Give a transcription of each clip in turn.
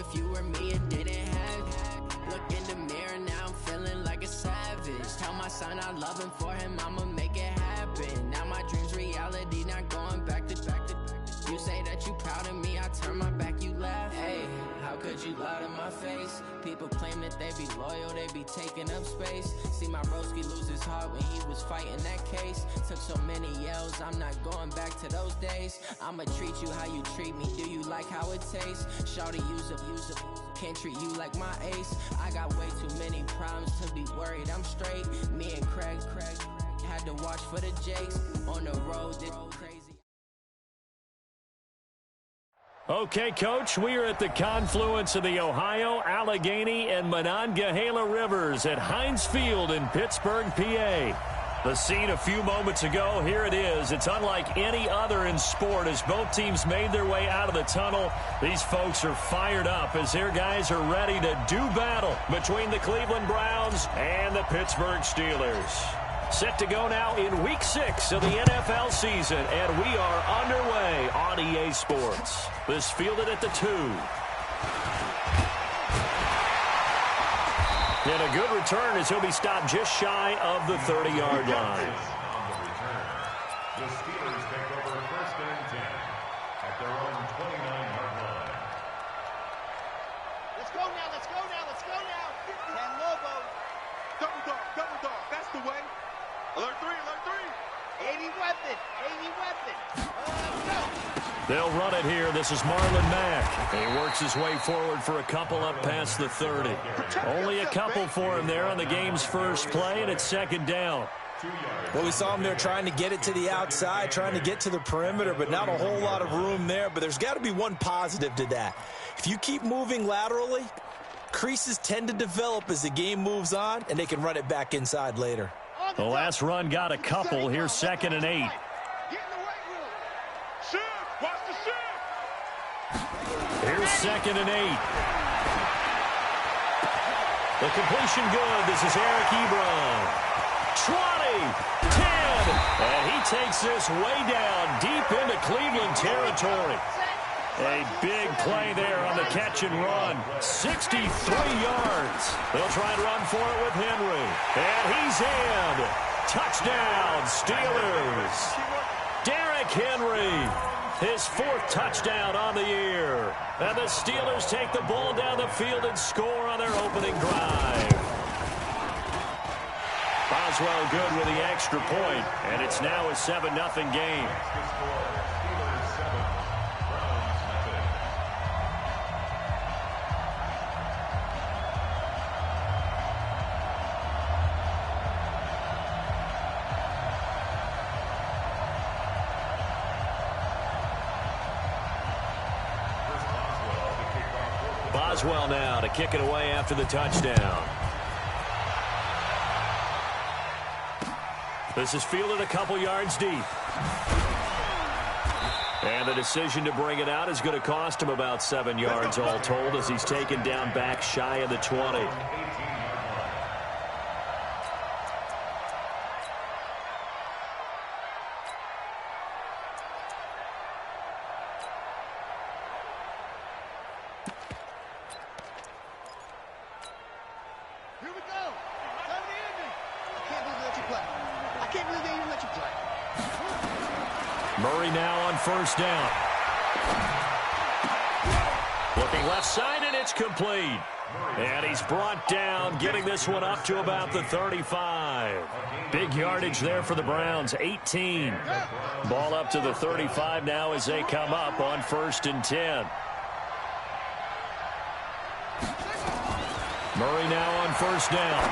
if you were me, it didn't happen. Look in the mirror, now I'm feeling like a savage. Tell my son I love him, for him I'ma make it happen. Now my dream's reality, not going back to. You say that you proud of me, I turn my back, you laugh. Hey, how could you lie to my face? People claim that they be loyal, they be taking up space. See my broski lose his heart when he was fighting that case. Took so many yells, I'm not going back to those days. I'ma treat you how you treat me, do you like how it tastes? Shawty, use up, can't treat you like my ace. I got way too many problems to be worried, I'm straight. Me and Craig had to watch for the Jakes. On the road, this crazy. Okay, Coach, we are at the confluence of the Ohio, Allegheny, and Monongahela Rivers at Heinz Field in Pittsburgh, PA. The scene a few moments ago, here it is. It's unlike any other in sport as both teams made their way out of the tunnel. These folks are fired up as their guys are ready to do battle between the Cleveland Browns and the Pittsburgh Steelers. Set to go now in Week 6 of the NFL season, and we are underway on EA Sports. This fielded at the 2. And a good return as he'll be stopped just shy of the 30-yard line. The Steelers take over 1st and 10 at their own 29-yard line. Let's go now, let's go now, let's go now. 10 Lobo. Double dog, that's the way. Alert 3, alert 3. 80 weapon. Go. They'll run it here. This is Marlon Mack. He works his way forward for a couple up past the 30. Only a couple for him there on the game's first play, and it's 2nd down. Well, we saw him there trying to get it to the outside, trying to get to the perimeter, but not a whole lot of room there. But there's got to be one positive to that. If you keep moving laterally, creases tend to develop as the game moves on, and they can run it back inside later. The last run got a couple. Here's 2nd and 8. Get in the weight room. Shift, watch the shift. Here's 2nd and 8. The completion good. This is Eric Ebron. 20, 10, and he takes this way down deep into Cleveland territory. A big play there on the catch and run. 63 yards. They'll try and run for it with Henry. And he's in. Touchdown, Steelers. Derrick Henry, his 4th touchdown on the year. And the Steelers take the ball down the field and score on their opening drive. Boswell good with the extra point, and it's now a 7-0 game. Boswell now to kick it away after the touchdown. This is fielded a couple yards deep. And the decision to bring it out is going to cost him about 7 yards all told as he's taken down back shy of the 20. Murray now on 1st down. Looking left side, and it's complete. And he's brought down, getting this one up to about the 35. Big yardage there for the Browns, 18. Ball up to the 35 now as they come up on 1st and 10. Murray now on 1st down.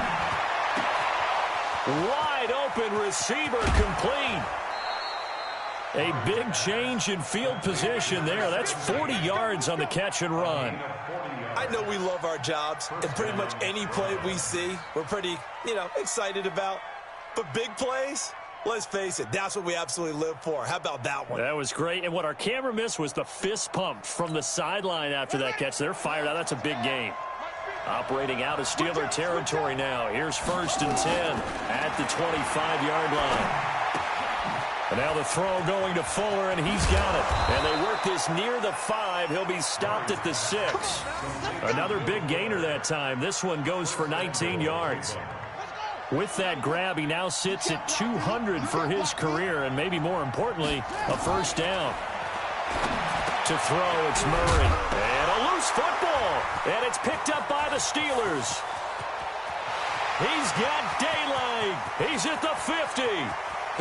Wide open receiver, complete. A big change in field position there. That's 40 yards on the catch and run. I know we love our jobs, and pretty much any play we see, we're pretty, excited about. But big plays, let's face it, that's what we absolutely live for. How about that one? That was great. And what our camera missed was the fist pump from the sideline after that catch. They're fired out. That's a big game. Operating out of Steeler territory now. Here's 1st and 10 at the 25-yard line. And now the throw going to Fuller, and he's got it. And they work this near the 5. He'll be stopped at the 6. Another big gainer that time. This one goes for 19 yards. With that grab, he now sits at 200 for his career, and maybe more importantly, a first down. To throw, it's Murray. And a loose football. And it's picked up by the Steelers. He's got daylight. He's at the 50.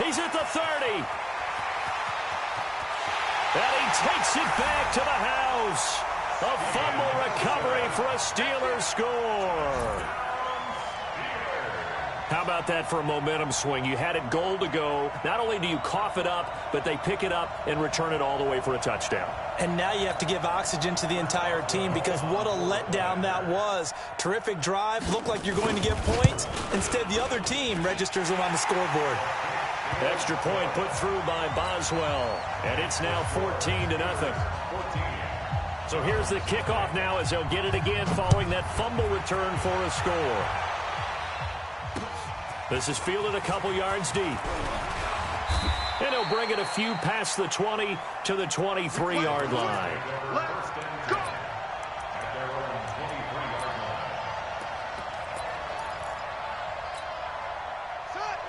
He's at the 30. And he takes it back to the house. A fumble recovery for a Steelers score. How about that for a momentum swing? You had it goal to go. Not only do you cough it up, but they pick it up and return it all the way for a touchdown. And now you have to give oxygen to the entire team because what a letdown that was. Terrific drive. Looked like you're going to get points. Instead, the other team registers them on the scoreboard. Extra point put through by Boswell. And it's now 14-0. So here's the kickoff now as they'll get it again following that fumble return for a score. This is fielded a couple yards deep. And he'll bring it a few past the 20 to the 23-yard line.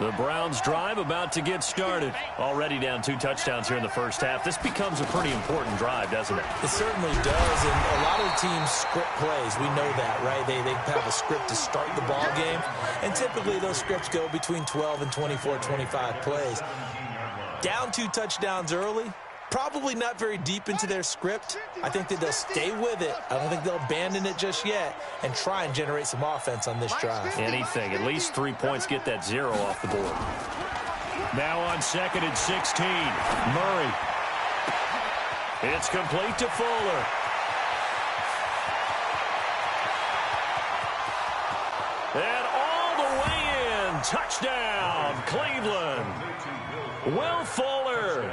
The Browns drive about to get started. Already down 2 touchdowns here in the first half. This becomes a pretty important drive, doesn't it? It certainly does, and a lot of the teams script plays. We know that, right? They have a script to start the ball game, and typically those scripts go between 12 and 24, 25 plays. Down 2 touchdowns early, probably not very deep into their script. I think that they'll stay with it. I don't think they'll abandon it just yet and try and generate some offense on this drive. Anything. At least 3 points, get that 0 off the board. Now on 2nd and 16. Murray. It's complete to Fuller. And all the way in. Touchdown, Cleveland. Will Fuller.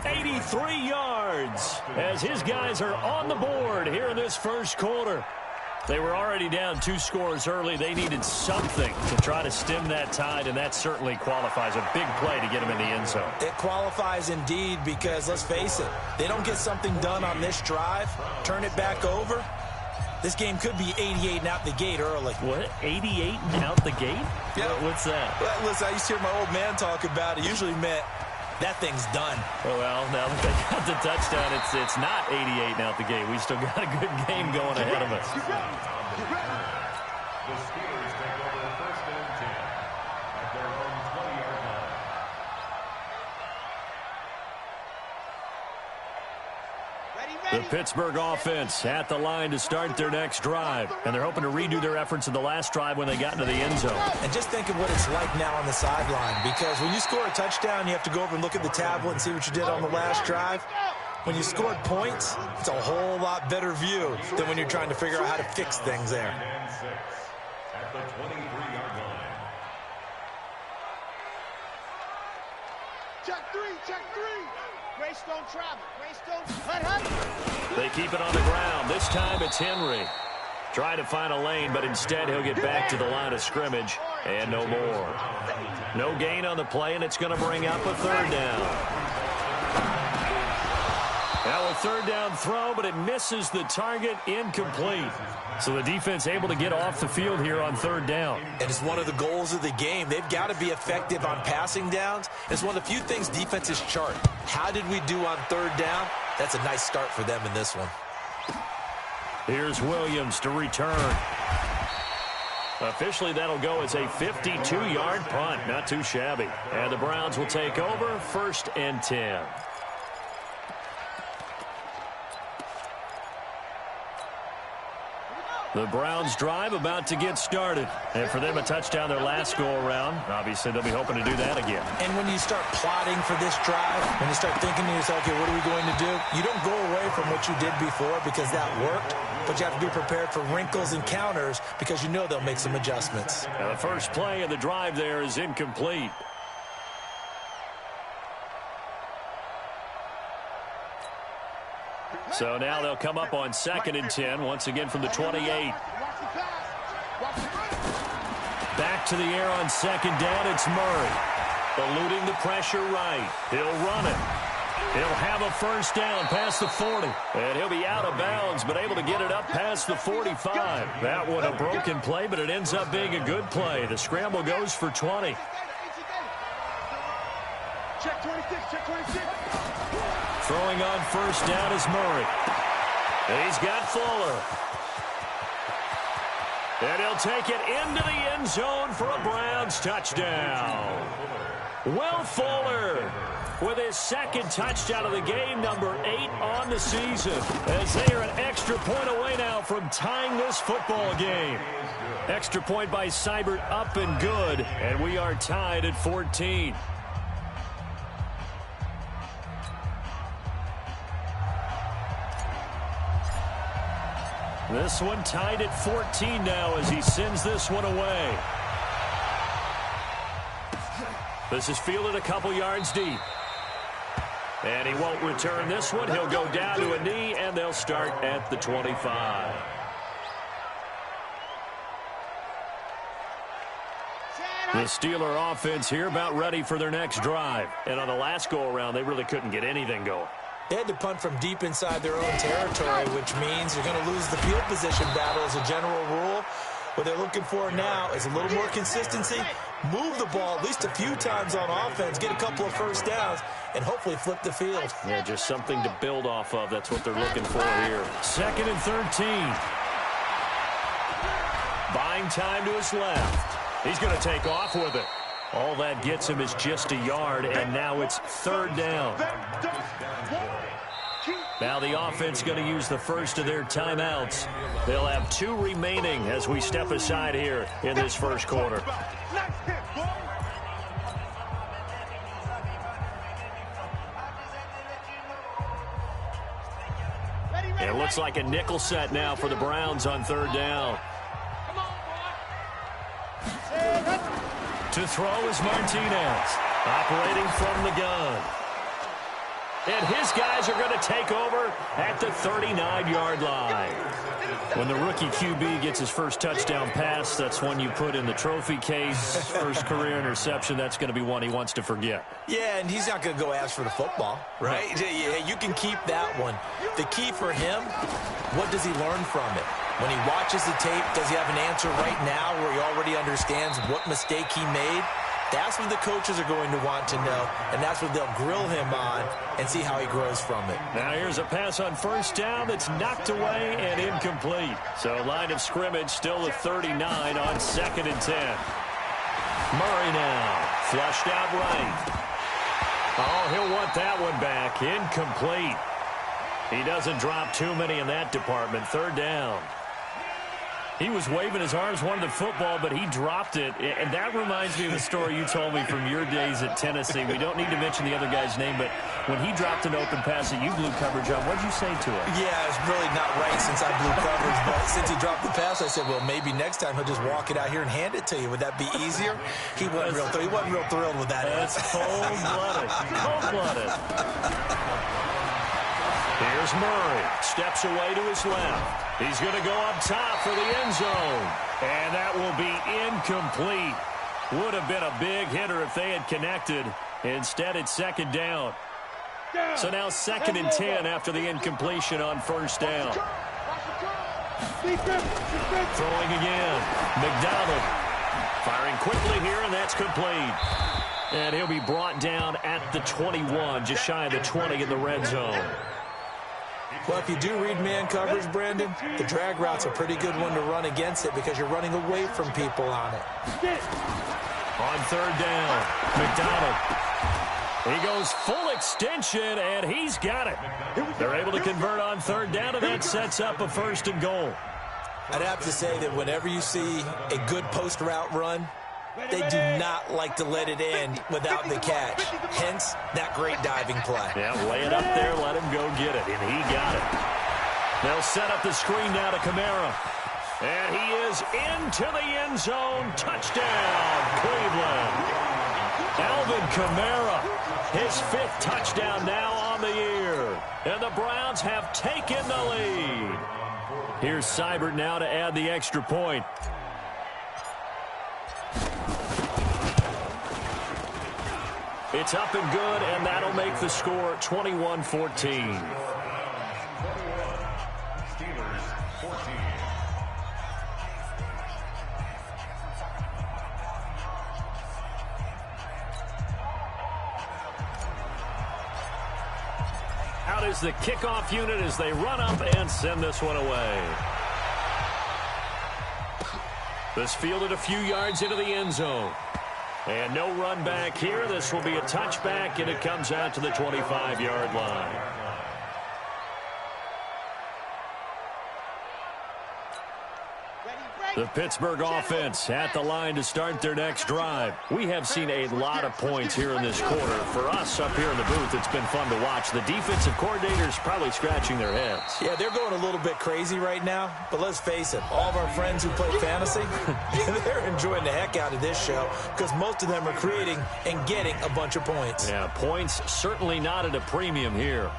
83 yards as his guys are on the board here in this first quarter. They were already down 2 scores early. They needed something to try to stem that tide, and that certainly qualifies. A big play to get them in the end zone. It qualifies indeed because, let's face it, they don't get something done on this drive, turn it back over, this game could be 88 and out the gate early. What? 88 and out the gate? Yeah. What's that? Well, listen, I used to hear my old man talk about it. Usually meant that thing's done. Well, now that they got the touchdown, it's not 88 and out the gate. We still got a good game going ahead of us. The Steelers take over 1st and 10 at their own 20-yard line. The Pittsburgh offense at the line to start their next drive. And they're hoping to redo their efforts in the last drive when they got into the end zone. And just think of what it's like now on the sideline. Because when you score a touchdown, you have to go over and look at the tablet and see what you did on the last drive. When you scored points, it's a whole lot better view than when you're trying to figure out how to fix things there. And 6 at the 23-yard line. Check 3, check 3. Greystone travel. Greystone, hut. They keep it on the ground. This time it's Henry. Trying to find a lane, but instead he'll get back to the line of scrimmage. And no more. No gain on the play, and it's going to bring up a 3rd down. Now a 3rd down throw, but it misses the target. Incomplete. So the defense able to get off the field here on 3rd down. And it's one of the goals of the game. They've got to be effective on passing downs. It's one of the few things defenses chart. How did we do on 3rd down? That's a nice start for them in this one. Here's Williams to return. Officially, that'll go as a 52-yard punt. Not too shabby. And the Browns will take over 1st and 10. The Browns drive about to get started. And for them, a touchdown their last go-around. Obviously, they'll be hoping to do that again. And when you start plotting for this drive, when you start thinking to yourself, okay, what are we going to do? You don't go away from what you did before because that worked, but you have to be prepared for wrinkles and counters because you know they'll make some adjustments. Now, the first play of the drive there is incomplete. So now they'll come up on 2nd and 10, once again from the 28. Back to the air on 2nd down, it's Murray. Eluding the pressure right. He'll run it. He'll have a first down past the 40. And he'll be out of bounds, but able to get it up past the 45. That one a broken play, but it ends up being a good play. The scramble goes for 20. Check 26, check 26. Throwing on first down is Murray. And he's got Fuller. And he'll take it into the end zone for a Browns touchdown. Will Fuller with his second touchdown of the game, number 8 on the season, as they are an extra point away now from tying this football game. Extra point by Seibert up and good, and we are tied at 14. This one tied at 14 now as he sends this one away. This is fielded a couple yards deep. And he won't return this one. He'll go down to a knee, and they'll start at the 25. The Steeler offense here about ready for their next drive. And on the last go-around, they really couldn't get anything going. They had to punt from deep inside their own territory, which means you're going to lose the field position battle as a general rule. What they're looking for now is a little more consistency, move the ball at least a few times on offense, get a couple of first downs, and hopefully flip the field. Yeah, just something to build off of. That's what they're looking for here. 2nd and 13. Buying time to his left. He's going to take off with it. All that gets him is just a yard, and now it's 3rd down. Now the offense going to use the first of their timeouts. They'll have 2 remaining as we step aside here in this first quarter. It looks like a nickel set now for the Browns on 3rd down. To throw is Martinez, operating from the gun. And his guys are going to take over at the 39-yard line. When the rookie QB gets his first touchdown pass, that's one you put in the trophy case. First career interception, that's going to be one he wants to forget. Yeah, and he's not going to go ask for the football, right? Yeah, you can keep that one. The key for him, what does he learn from it? When he watches the tape, does he have an answer right now where he already understands what mistake he made? That's what the coaches are going to want to know, and that's what they'll grill him on and see how he grows from it. Now here's a pass on first down that's knocked away and incomplete. So line of scrimmage still at 39 on 2nd and 10. Murray now, flushed out right. Oh, he'll want that one back. Incomplete. He doesn't drop too many in that department. 3rd down. He was waving his arms, wanted the football, but he dropped it. And that reminds me of the story you told me from your days at Tennessee. We don't need to mention the other guy's name, but when he dropped an open pass that you blew coverage on, what did you say to him? Yeah, it's really not right since I blew coverage, but since he dropped the pass, I said, well, maybe next time he'll just walk it out here and hand it to you. Would that be easier? He wasn't real thrilled with that. That's cold-blooded. Cold-blooded. Here's Murray. Steps away to his left. He's going to go up top for the end zone. And that will be incomplete. Would have been a big hitter if they had connected. Instead, it's 2nd down. So now 2nd and 10 after the incompletion on first down. Throwing again. McDonald. Firing quickly here, and that's complete. And he'll be brought down at the 21, just shy of the 20 in the red zone. Well, if you do read man coverage, Brandon, the drag route's a pretty good one to run against it because you're running away from people on it. On 3rd down, McDonald. He goes full extension, and he's got it. They're able to convert on 3rd down, and that sets up a 1st and goal. I'd have to say that whenever you see a good post route run, they do not like to let it end without the catch. Hence, that great diving play. Yeah, lay it up there, let him go get it, and he got it. They'll set up the screen now to Kamara. And he is into the end zone. Touchdown, Cleveland. Alvin Kamara, his 5th touchdown now on the year. And the Browns have taken the lead. Here's Seibert now to add the extra point. It's up and good, and that'll make the score 21-14. Steelers 14. Out is the kickoff unit as they run up and send this one away. This fielded a few yards into the end zone. And no run back here. This will be a touchback, and it comes out to the 25-yard line. The Pittsburgh offense at the line to start their next drive. We have seen a lot of points here in this quarter. For us up here in the booth, it's been fun to watch. The defensive coordinators probably scratching their heads. Yeah, they're going a little bit crazy right now, but let's face it, all of our friends who play fantasy, they're enjoying the heck out of this show because most of them are creating and getting a bunch of points. Yeah, points certainly not at a premium here.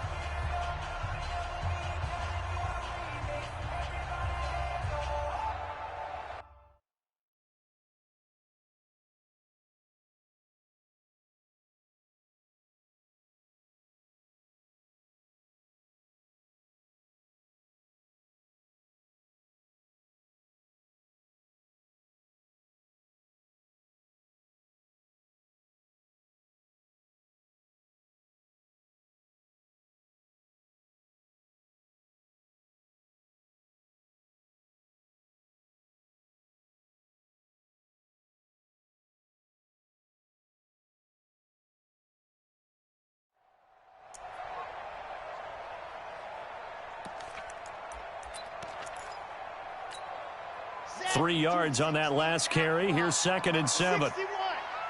Zach, 3 yards on that last carry. Here's 2nd and 7. 61.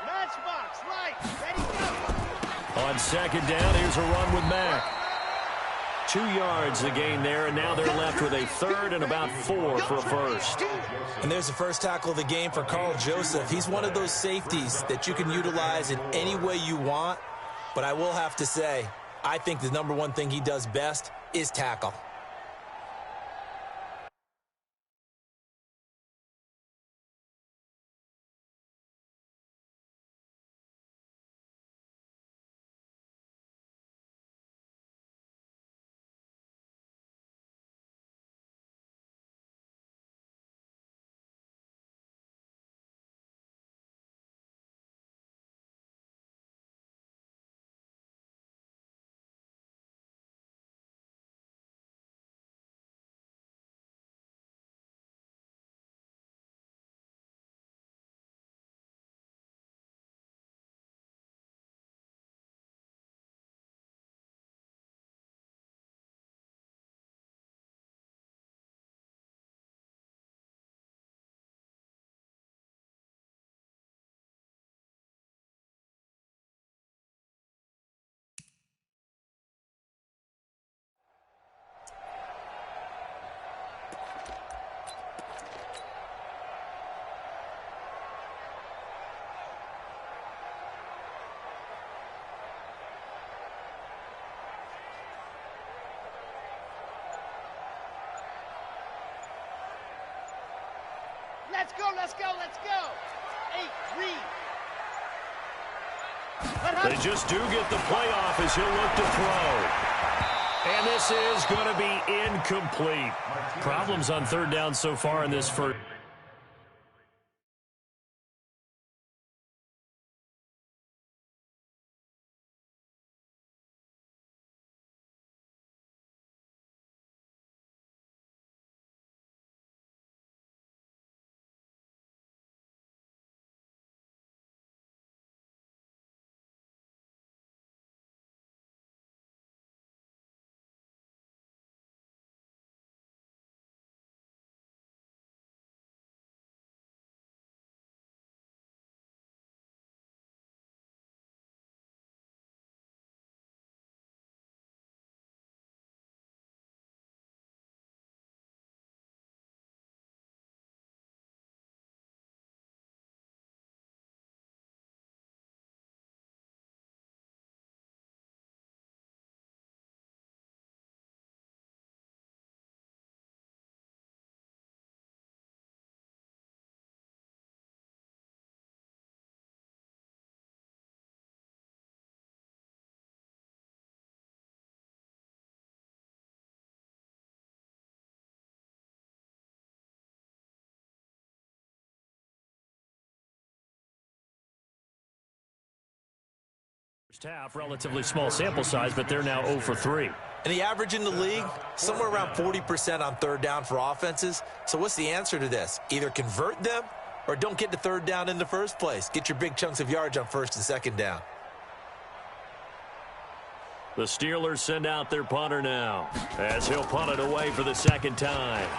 Matchbox, right. Ready, go. On 2nd down, here's a run with Mack. 2 yards the gain there, and now they're left with a 3rd and about 4 for a first. And there's the first tackle of the game for Carl Joseph. He's one of those safeties that you can utilize in any way you want. But I will have to say, I think the number one thing he does best is tackle. Let's go, let's go, let's go. 8, read. They just do get the playoff as he'll look to throw. And this is going to be incomplete. Problems on 3rd down so far in this first. First half, relatively small sample size, but they're now 0 for 3. And the average in the league, somewhere around 40% on third down for offenses. So what's the answer to this? Either convert them or don't get to third down in the first place. Get your big chunks of yards on first and second down. The Steelers send out their punter now, as he'll punt it away for the second time.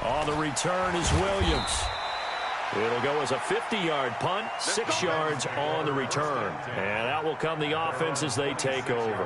On the return is Williams. It'll go as a 50-yard punt, 6 yards on the return. And out will come the offense as they take over.